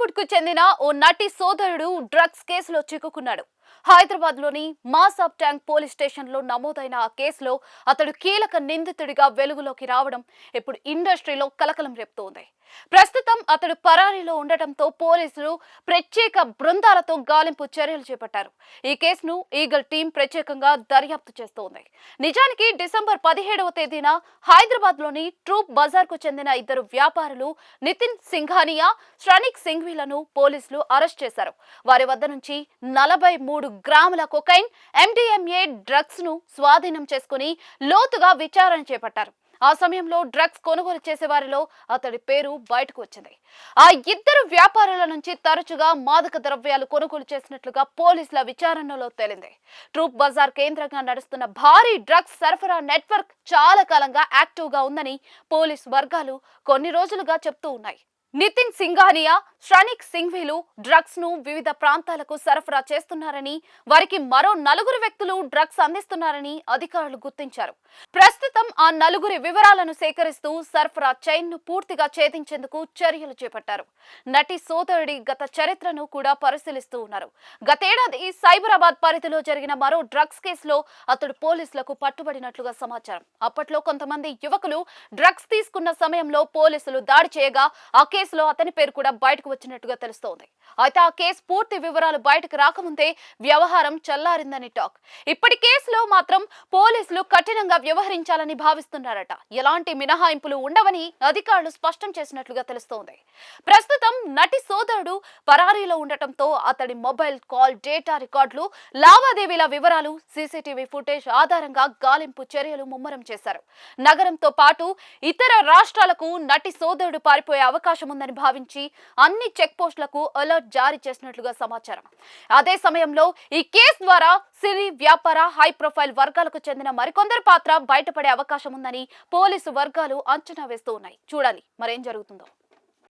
టాలీవుడ్ కు చెందిన ఓ నటి సోదరుడు డ్రగ్స్ కేసులో చిక్కుకున్నాడు. హైదరాబాద్ లోని మాసాబ్ ట్యాంక్ పోలీస్ స్టేషన్ లో నమోదైన ఆ కేసులో అతడు కీలక నిందితుడిగా వెలుగులోకి రావడం ఇప్పుడు ఇండస్ట్రీలో కలకలం రేపుతోంది. ప్రస్తుతం అతడు పరారీలో ఉండటంతో పోలీసులు ప్రత్యేక బృందాలతో గాలింపు చర్యలు చేపట్టారు. ఈ కేసును ఈగల్ టీం ప్రత్యేకంగా దర్యాప్తు చేస్తోంది. నిజానికి డిసెంబర్ 17వ తేదీన హైదరాబాద్ లోని ట్రూప్ బజార్ కు చెందిన ఇద్దరు వ్యాపారులు నితిన్ సింఘానియా, శ్రనిక్ సింఘ్వీలను పోలీసులు అరెస్ట్ చేశారు. వారి వద్ద నుంచి 43 గ్రాముల కొకైన్, MDMA డ్రగ్స్ ను స్వాధీనం చేసుకుని లోతుగా విచారణ చేపట్టారు. ఆ సమయంలో డ్రగ్స్ కొనుగోలు చేసే వారిలో అతడి పేరు బయటకు వచ్చింది. ఆ ఇద్దరు వ్యాపారుల నుంచి తరచుగా మాదక ద్రవ్యాలు కొనుగోలు చేసినట్లుగా పోలీసుల విచారణలో తేలింది. ట్రూప్ బజార్ కేంద్రంగా నడుస్తున్న భారీ డ్రగ్స్ సరఫరా నెట్వర్క్ చాలా కాలంగా యాక్టివ్ గా ఉందని పోలీసు వర్గాలు కొన్ని రోజులుగా చెప్తూ ఉన్నాయి. నితిన్ సింఘానియా, శ్రనిక్ సింఘ్వీలు డ్రగ్స్ ను వివిధ ప్రాంతాలకు సరఫరా చేస్తున్నారని, వారికి మరో 4 వ్యక్తులు డ్రగ్స్ అందిస్తున్నారని అధికారులు గుర్తించారు. ప్రస్తుతం ఆ 4 వివరాలను సేకరిస్తూ సరఫరా చైన్ ను పూర్తిగా ఛేదించేందుకు చర్యలు చేపట్టారు. నటి సోదరుడి గత చరిత్రను కూడా పరిశీలిస్తూ ఉన్నారు. గతేడాది సైబరాబాద్ పరిధిలో జరిగిన మరో డ్రగ్స్ కేసులో అతడు పోలీసులకు పట్టుబడినట్లుగా సమాచారం. అప్పట్లో కొంతమంది యువకులు డ్రగ్స్ తీసుకున్న సమయంలో పోలీసులు దాడి చేయగా ఆ కేసులో అతని పేరు కూడా బయటకు వచ్చినట్టుగా తెలుస్తోంది. అయితే ఆ కేసు పూర్తి వివరాలు బయటకు రాకముందే వ్యవహారం చల్లారిందని టాక్. ఇప్పటి కేసులో మాత్రం పోలీసులు కఠినంగా వ్యవహరించాలని భావిస్తున్నారట. ఎలాంటి మినహాయింపులు ఉండవని అధికారులు స్పష్టం చేసినట్లుగా తెలుస్తోంది. ప్రస్తుతం నటి సోదరుడు పరారీలో ఉండటంతో అతడి మొబైల్ కాల్ డేటా రికార్డులు, లావాదేవీల వివరాలు, సీసీటీవీ ఫుటేజ్ ఆధారంగా గాలింపు చర్యలు ముమ్మరం చేశారు. నగరంతో పాటు ఇతర రాష్ట్రాలకు నటి సోదరుడు పారిపోయే అవకాశం ఉందని భావించి అన్ని చెక్ పోస్టులకు అలర్ట్ జారీ చేసినట్లుగా సమాచారం. అదే సమయంలో ఈ కేసు ద్వారా సినీ, వ్యాపార, హై ప్రొఫైల్ వర్గాలకు చెందిన మరికొందరి పాత్ర బయటపడే అవకాశం ఉందని పోలీసు వర్గాలు అంచనా వేస్తూ ఉన్నాయి. చూడాలి మరేం జరుగుతుందో.